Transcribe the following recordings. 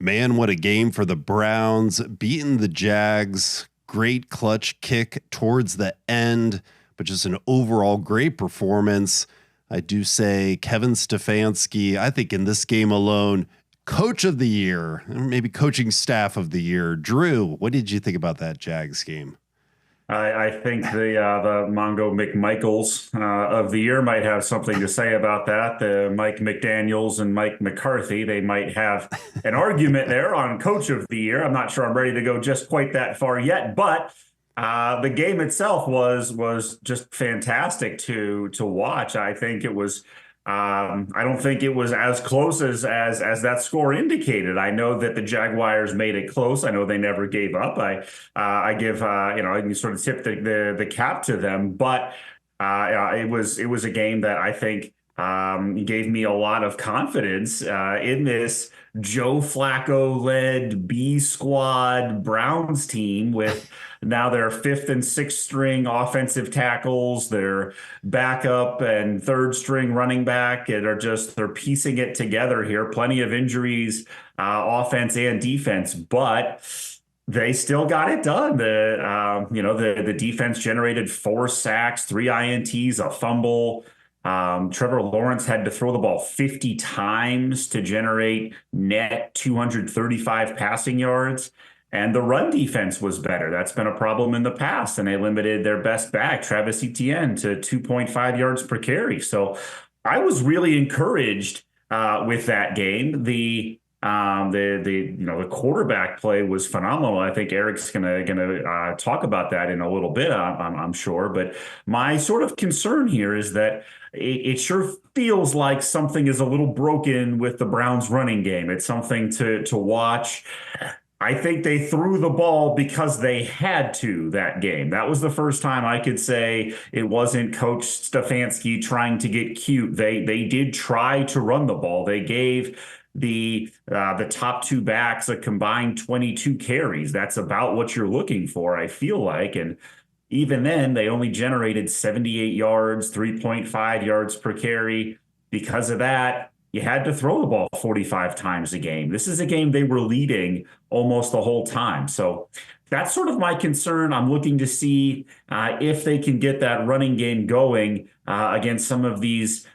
Man, what a game for the Browns, beating the Jags. Great clutch kick towards the end, but just an overall great performance. I do say Kevin Stefanski, I think in this game alone, coach of the year, maybe coaching staff of the year. Drew, what did you think about that Jags game? I think the Mongo McMichaels of the year might have something to say about that. The Mike McDaniels and Mike McCarthy, they might have an argument there on coach of the year. I'm not sure I'm ready to go just quite that far yet, but the game itself was just fantastic to watch. I think it was. I don't think it was as close as that score indicated. I know that the Jaguars made it close. I know they never gave up. I give you sort of tip the cap to them, but it was a game that I think gave me a lot of confidence in this Joe Flacco led B squad Browns team with now their fifth and sixth string offensive tackles, their backup and third string running back, and they're piecing it together here. Plenty of injuries, offense and defense, but they still got it done. The defense generated 4 sacks, 3 INTs, a fumble. Trevor Lawrence had to throw the ball 50 times to generate net 235 passing yards. And the run defense was better. That's been a problem in the past. And they limited their best back, Travis Etienne, to 2.5 yards per carry. So I was really encouraged with that game. The quarterback play was phenomenal. I think Eric's gonna talk about that in a little bit. I'm sure. But my sort of concern here is that it sure feels like something is a little broken with the Browns running game. It's something to watch. I think they threw the ball because they had to that game. That was the first time I could say it wasn't Coach Stefanski trying to get cute. They did try to run the ball. They gave the top two backs a combined 22 carries. That's about what you're looking for, I feel like. And even then, they only generated 78 yards, 3.5 yards per carry. Because of that, you had to throw the ball 45 times a game. This is a game they were leading almost the whole time. So that's sort of my concern. I'm looking to see if they can get that running game going against some of these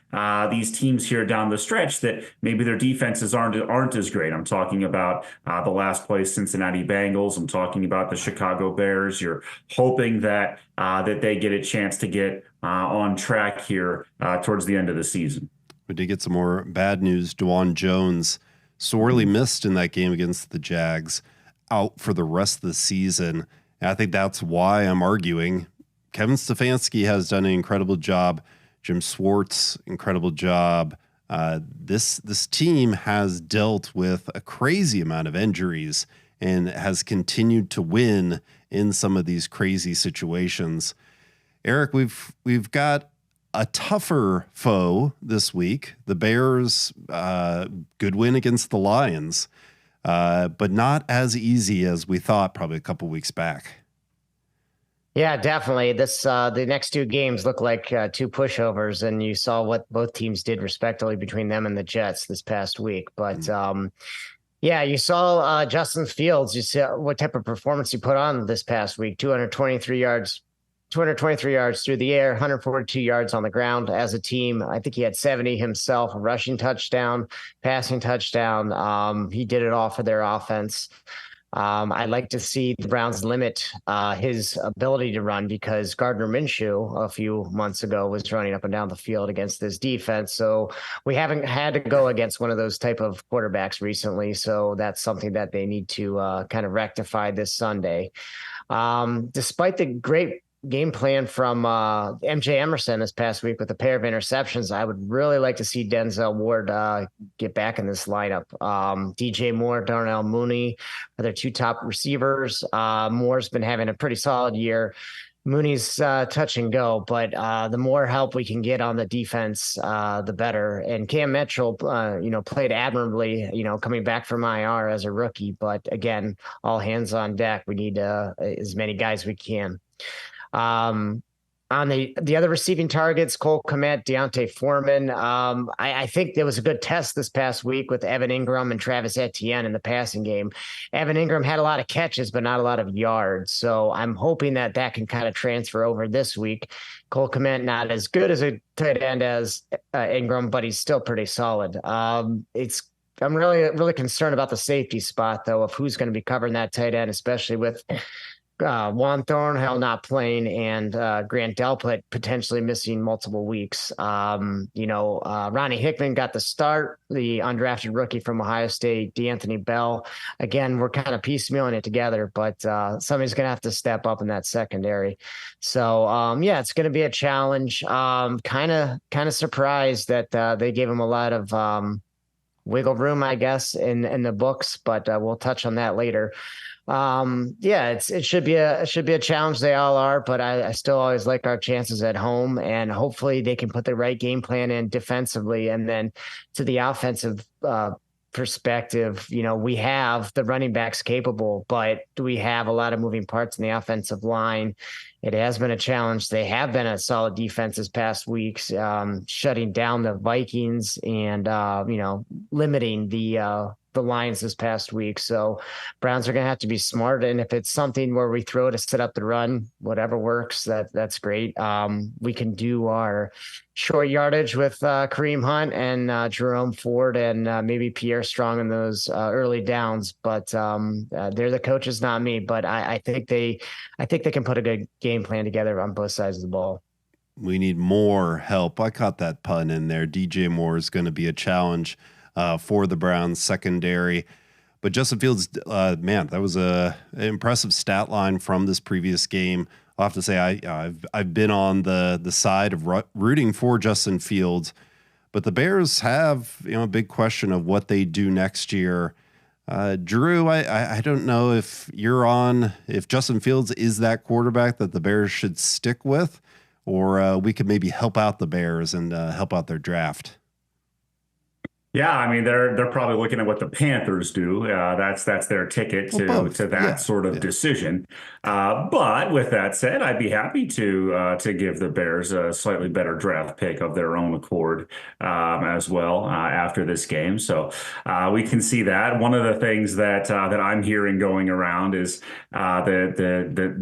teams here down the stretch that maybe their defenses aren't as great. I'm talking about the last place Cincinnati Bengals. I'm talking about the Chicago Bears. You're hoping that they get a chance to get on track here towards the end of the season. We did get some more bad news. Dwan Jones sorely missed in that game against the Jags, out for the rest of the season. And I think that's why I'm arguing Kevin Stefanski has done an incredible job. Jim Schwartz, incredible job. This team has dealt with a crazy amount of injuries and has continued to win in some of these crazy situations. Eric, we've got a tougher foe this week. The Bears, good win against the Lions, but not as easy as we thought probably a couple weeks back. Yeah, definitely. The next two games look like two pushovers, and you saw what both teams did respectively between them and the Jets this past week. But yeah, you saw Justin Fields. You saw what type of performance he put on this past week: 223 yards through the air, 142 yards on the ground as a team. I think he had 70 himself, a rushing touchdown, passing touchdown. He did it all for their offense. I'd like to see the Browns limit his ability to run because Gardner Minshew a few months ago was running up and down the field against this defense. So we haven't had to go against one of those type of quarterbacks recently. So that's something that they need to kind of rectify this Sunday. Despite the great game plan from MJ Emerson this past week with a pair of interceptions, I would really like to see Denzel Ward get back in this lineup. DJ Moore, Darnell Mooney are their two top receivers. Moore's been having a pretty solid year. Mooney's touch and go, but the more help we can get on the defense, the better. And Cam Mitchell, played admirably, coming back from IR as a rookie. But again, all hands on deck. We need as many guys we can. On On the other receiving targets, Cole Kmet, Deontay Foreman. I think there was a good test this past week with Evan Ingram and Travis Etienne in the passing game. Evan Ingram had a lot of catches, but not a lot of yards. So I'm hoping that can kind of transfer over this week. Cole Kmet, not as good as a tight end as Ingram, but he's still pretty solid. I'm really concerned about the safety spot, though, of who's going to be covering that tight end, especially with Juan Thornhill not playing and Grant Delpit potentially missing multiple weeks. Ronnie Hickman got the start, the undrafted rookie from Ohio State, DeAnthony Bell. Again, we're kind of piecemealing it together, but somebody's going to have to step up in that secondary. So, it's going to be a challenge. Kind of surprised that they gave him a lot of wiggle room, I guess, in the books, but we'll touch on that later. It should be a challenge. They all are, but I still always like our chances at home, and hopefully they can put the right game plan in defensively. And then to the offensive perspective, we have the running backs capable, but do we have a lot of moving parts in the offensive line? It has been a challenge. They have been a solid defense this past weeks, shutting down the Vikings and limiting the Lions this past week. So Browns are going to have to be smart. And if it's something where we throw to set up the run, whatever works, that's great. We can do our short yardage with Kareem Hunt and Jerome Ford and maybe Pierre Strong in those early downs, but they're the coaches, not me. But I think they can put a good game plan together on both sides of the ball. We need more help. I caught that pun in there. DJ Moore is going to be a challenge for the Browns secondary. But Justin Fields, that was an impressive stat line from this previous game. I'll have to say I've been on the side of rooting for Justin Fields, but the Bears have a big question of what they do next year. Drew, I don't know if if Justin Fields is that quarterback that the Bears should stick with, or we could maybe help out the Bears and help out their draft. Yeah, I mean they're probably looking at what the Panthers do. That's their ticket to that sort of decision. But with that said, I'd be happy to give the Bears a slightly better draft pick of their own accord as well after this game. So we can see that. One of the things that I'm hearing going around is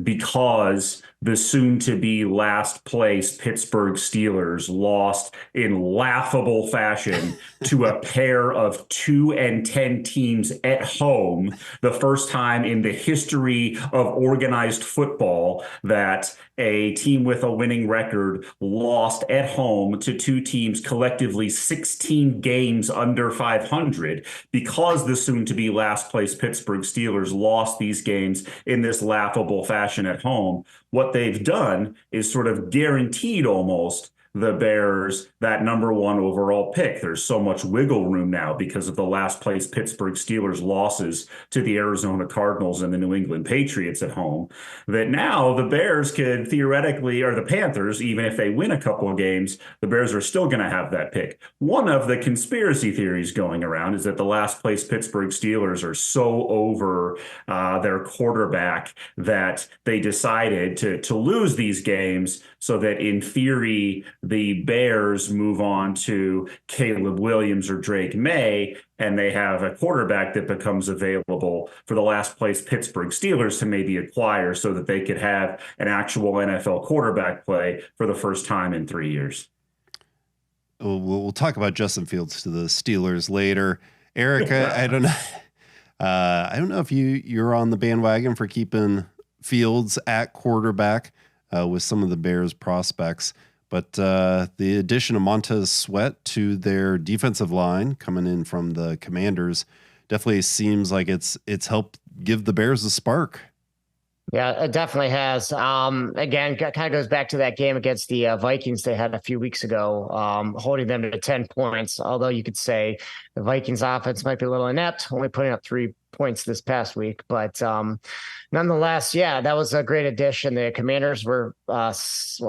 because the soon-to-be last place Pittsburgh Steelers lost in laughable fashion to a pair of 2-10 teams at home, the first time in the history of organized football that a team with a winning record lost at home to two teams collectively 16 games under 500, because the soon-to-be last place Pittsburgh Steelers lost these games in this laughable fashion at home. What they've done is sort of guaranteed almost the Bears that number one overall pick. There's so much wiggle room now because of the last place Pittsburgh Steelers losses to the Arizona Cardinals and the New England Patriots at home, that now the Bears could theoretically, or the Panthers, even if they win a couple of games, the Bears are still going to have that pick. One of the conspiracy theories going around is that the last place Pittsburgh Steelers are so over their quarterback that they decided to lose these games so that in theory the Bears move on to Caleb Williams or Drake May, and they have a quarterback that becomes available for the last place Pittsburgh Steelers to maybe acquire so that they could have an actual NFL quarterback play for the first time in 3 years. We'll talk about Justin Fields to the Steelers later. Eric, I don't know. I don't know if you're on the bandwagon for keeping Fields at quarterback with some of the Bears prospects. But the addition of Montez Sweat to their defensive line coming in from the Commanders definitely seems like it's helped give the Bears a spark. Yeah, it definitely has. Again, kind of goes back to that game against the Vikings they had a few weeks ago, holding them to 10 points. Although you could say the Vikings offense might be a little inept, only putting up 3 points this past week. But nonetheless, yeah, that was a great addition. The Commanders were, well,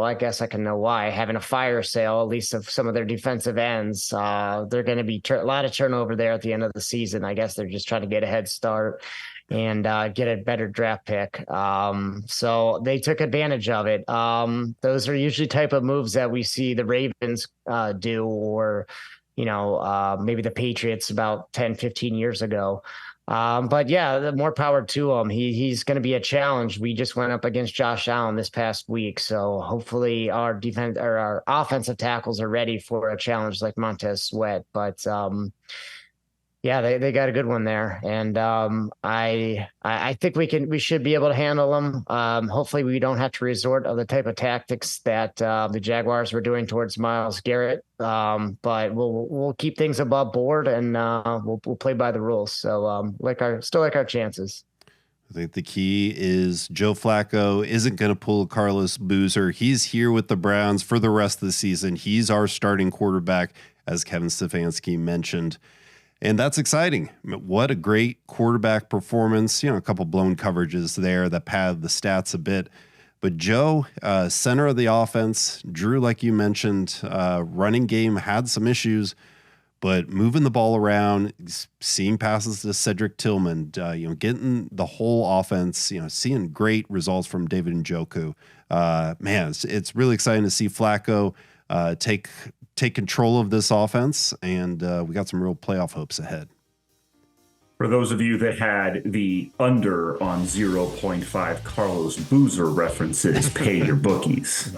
I guess I can know why, having a fire sale, at least of some of their defensive ends. They're going to be a lot of turnover there at the end of the season. I guess they're just trying to get a head start and get a better draft pick. So they took advantage of it. Those are usually type of moves that we see the Ravens do, or, maybe the Patriots about 10, 15 years ago. But yeah, the more power to him. He's going to be a challenge. We just went up against Josh Allen this past week. So hopefully our defense or our offensive tackles are ready for a challenge like Montez Sweat. But, yeah, they got a good one there, and I think we should be able to handle them. Hopefully, we don't have to resort to the type of tactics that the Jaguars were doing towards Myles Garrett. But we'll keep things above board, and we'll play by the rules. So still like our chances. I think the key is Joe Flacco isn't going to pull a Carlos Boozer. He's here with the Browns for the rest of the season. He's our starting quarterback, as Kevin Stefanski mentioned. And that's exciting. What a great quarterback performance. A couple blown coverages there that padded the stats a bit. But Joe, center of the offense, Drew, like you mentioned, running game had some issues, but moving the ball around, seeing passes to Cedric Tillman, getting the whole offense, seeing great results from David Njoku. Man, it's really exciting to see Flacco take control of this offense, and we got some real playoff hopes ahead. For those of you that had the under on 0.5 Carlos Boozer references, pay your bookies.